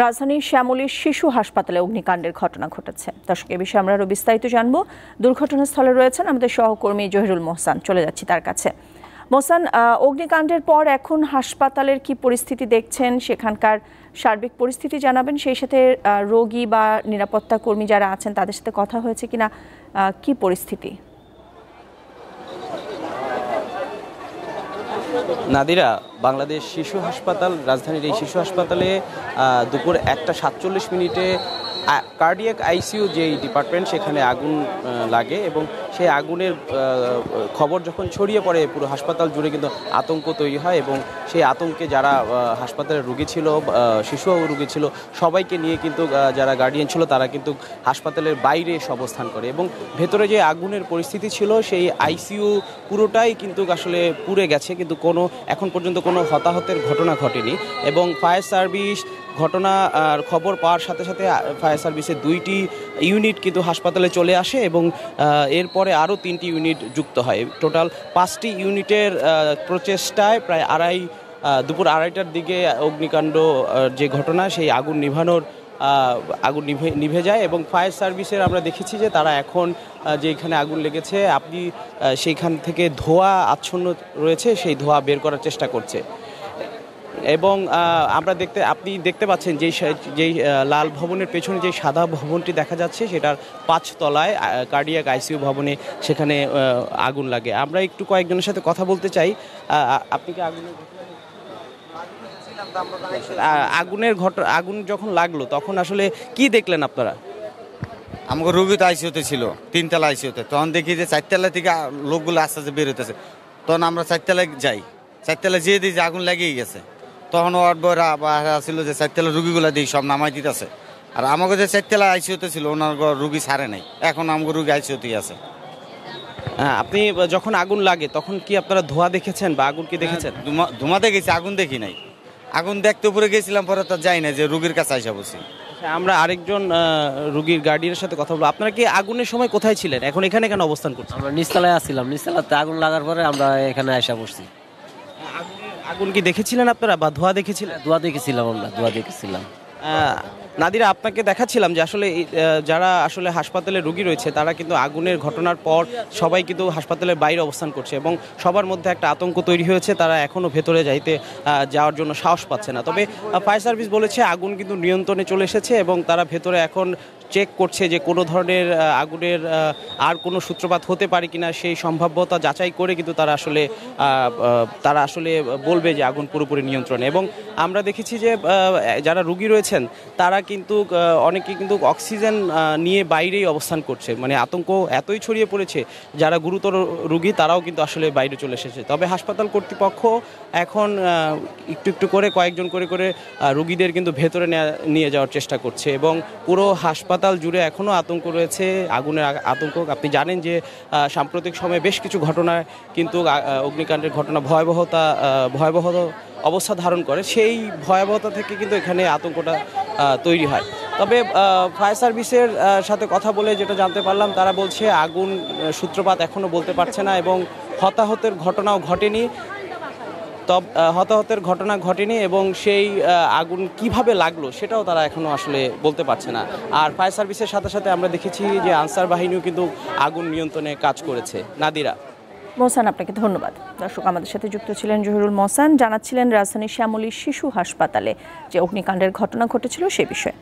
রাজধানীর শ্যামলীর শিশু হাসপাতালে অগ্নিকাণ্ডের ঘটনা ঘটেছে। দর্শক, এ বিষয়ে আমরা আরও বিস্তারিত জানবো। দুর্ঘটনাস্থলে রয়েছেন আমাদের সহকর্মী জহিরুল মোহসান। চলে যাচ্ছি তার কাছে। মোহসান, অগ্নিকাণ্ডের পর এখন হাসপাতালের কি পরিস্থিতি দেখছেন, সেখানকার সার্বিক পরিস্থিতি জানাবেন। সেই সাথে রোগী বা নিরাপত্তা কর্মী যারা আছেন তাদের সাথে কথা হয়েছে কিনা, কি পরিস্থিতি? নাদিরা, বাংলাদেশ শিশু হাসপাতাল, রাজধানীর এই শিশু হাসপাতালে দুপুর 1:47 কার্ডিয়াক আইসিইউ যেই ডিপার্টমেন্ট, সেখানে আগুন লাগে এবং সেই আগুনের খবর যখন ছড়িয়ে পড়ে পুরো হাসপাতাল জুড়ে কিন্তু আতঙ্ক তৈরি হয় এবং সেই আতঙ্কে যারা হাসপাতালের রোগী ছিল, শিশু রোগী ছিল, সবাইকে নিয়ে কিন্তু যারা গার্ডিয়ান ছিল তারা কিন্তু হাসপাতালের বাইরে এসে অবস্থান করে এবং ভেতরে যে আগুনের পরিস্থিতি ছিল সেই আইসিইউ পুরোটাই কিন্তু আসলে পুড়ে গেছে, কিন্তু এখন পর্যন্ত কোনো হতাহতের ঘটনা ঘটেনি। এবং ফায়ার সার্ভিস ঘটনার খবর পাওয়ার সাথে সাথে ফায়ার সার্ভিসের 2টি ইউনিট কিন্তু হাসপাতালে চলে আসে এবং এরপরে আরও 3টি ইউনিট যুক্ত হয়। টোটাল 5টি ইউনিটের প্রচেষ্টায় প্রায় দুপুর 2:30টার দিকে অগ্নিকাণ্ড যে ঘটনা, সেই আগুন নিভে যায় এবং ফায়ার সার্ভিসের আমরা দেখেছি যে তারা এখন যেখানে আগুন লেগেছে সেইখান থেকে ধোঁয়া আচ্ছন্ন রয়েছে, সেই ধোঁয়া বের করার চেষ্টা করছে। এবং আপনি দেখতে পাচ্ছেন যেই লাল ভবনের পেছনে যে সাদা ভবনটি দেখা যাচ্ছে, সেটার 5 তলায় কার্ডিয়াক আইসিইউ ভবনে সেখানে আগুন লাগে। আমরা একটু কয়েকজনের সাথে কথা বলতে চাই। আপনি কি আগুন যখন লাগলো তখন আসলে কি দেখলেন আপনারা? আমাকে রোগী তো আইসিইউতে ছিল, 3 তলা আইসিইউতে। তখন দেখি যে 4 তলা থেকে লোকগুলো আস্তে আস্তে বের হইতেছে। তখন আমরা 4 তলায় যাই, 4 তলায় যেয়ে দিই যে আগুন লেগেই গেছে। তখন ওয়ার্ড বয়রা ছিল যে 4 তলা রুগীগুলো দিই সব নামাই দিতেছে। আর আমাকে যে 4 তলা আইসিইউতে ছিল ওনার রুগী ছাড়ে নাই, এখন আমাকে রুগী আইসিইউতেই আছে। আপনি যখন আগুন লাগে তখন কি আপনারা ধোঁয়া দেখেছেন বা আগুন কি দেখেছেন? ধোঁয়া দেখেছি, আগুন দেখি নাই। আগুন দেখতে উপরে গেছিলাম, পরে তো যাই না, যে রুগীর কাছে আইসা বসি। আমরা আরেকজন রুগীর গার্ডিয়ানের সাথে কথা বলবো। আপনারা কি আগুনের সময় কোথায় ছিলেন? এখন এখানে কেন অবস্থান করছেন? আমরা নিচতলায় আসছিলাম, নিচতলাতে আগুন লাগার পরে আমরা এখানে আইসা বসছি। আগুন কি দেখেছিলেন আপনারা বা ধোঁয়া দেখেছিলেন? ধোঁয়া দেখেছিলাম, আমরা ধোঁয়া দেখেছিলাম। নাদিরা, আপনাকে দেখাচ্ছিলাম যে আসলে যারা আসলে হাসপাতালে রোগী রয়েছে তারা কিন্তু আগুনের ঘটনার পর সবাই কিন্তু হাসপাতালের বাইরে অবস্থান করছে এবং সবার মধ্যে একটা আতঙ্ক তৈরি হয়েছে। তারা এখনও ভেতরে যাওয়ার জন্য সাহস পাচ্ছে না। তবে ফায়ার সার্ভিস বলেছে আগুন কিন্তু নিয়ন্ত্রণে চলে এসেছে এবং তারা ভেতরে এখন চেক করছে যে কোনো ধরনের আগুনের আর কোনো সূত্রপাত হতে পারে কিনা, সেই সম্ভাব্যতা যাচাই করে কিন্তু তারা আসলে বলবে যে আগুন পুরোপুরি নিয়ন্ত্রণে। এবং আমরা দেখেছি যে যারা রোগী রয়েছেন তারা কিন্তু অনেকে কিন্তু অক্সিজেন নিয়ে বাইরেই অবস্থান করছে। মানে আতঙ্ক এতই ছড়িয়ে পড়েছে, যারা গুরুতর রোগী তারাও কিন্তু আসলে বাইরে চলে এসেছে। তবে হাসপাতাল কর্তৃপক্ষ এখন একটু একটু করে কয়েকজন করে রোগীদের কিন্তু ভেতরে নিয়ে যাওয়ার চেষ্টা করছে এবং পুরো হাসপাতাল জুড়ে এখনও আতঙ্ক রয়েছে, আগুনের আতঙ্ক। আপনি জানেন যে সাম্প্রতিক সময়ে বেশ কিছু ঘটনায় কিন্তু অগ্নিকাণ্ডের ঘটনা ভয়াবহ অবস্থা ধারণ করে। সেই ভয়াবহতা থেকে কিন্তু এখানে আতঙ্কটা তৈরি হয়। তবে ফায়ার সার্ভিসের সাথে কথা বলে যেটা জানতে পারলাম, তারা বলছে আগুন সূত্রপাত এখনও বলতে পারছে না এবং হতাহতের ঘটনা ঘটেনি এবং সেই আগুন কিভাবে লাগলো সেটাও তারা এখনও আসলে বলতে পারছে না। আর ফায়ার সার্ভিসের সাথে সাথে আমরা দেখেছি যে আনসার বাহিনীও কিন্তু আগুন নিয়ন্ত্রণে কাজ করেছে। নাদিরা। মোহসান, আপনাকে ধন্যবাদ। দর্শক, আমাদের সাথে যুক্ত ছিলেন জহিরুল মোহসান, জানাচ্ছিলেন রাজধানীর শ্যামলী শিশু হাসপাতালে যে অগ্নিকাণ্ডের ঘটনা ঘটেছিল সে বিষয়ে।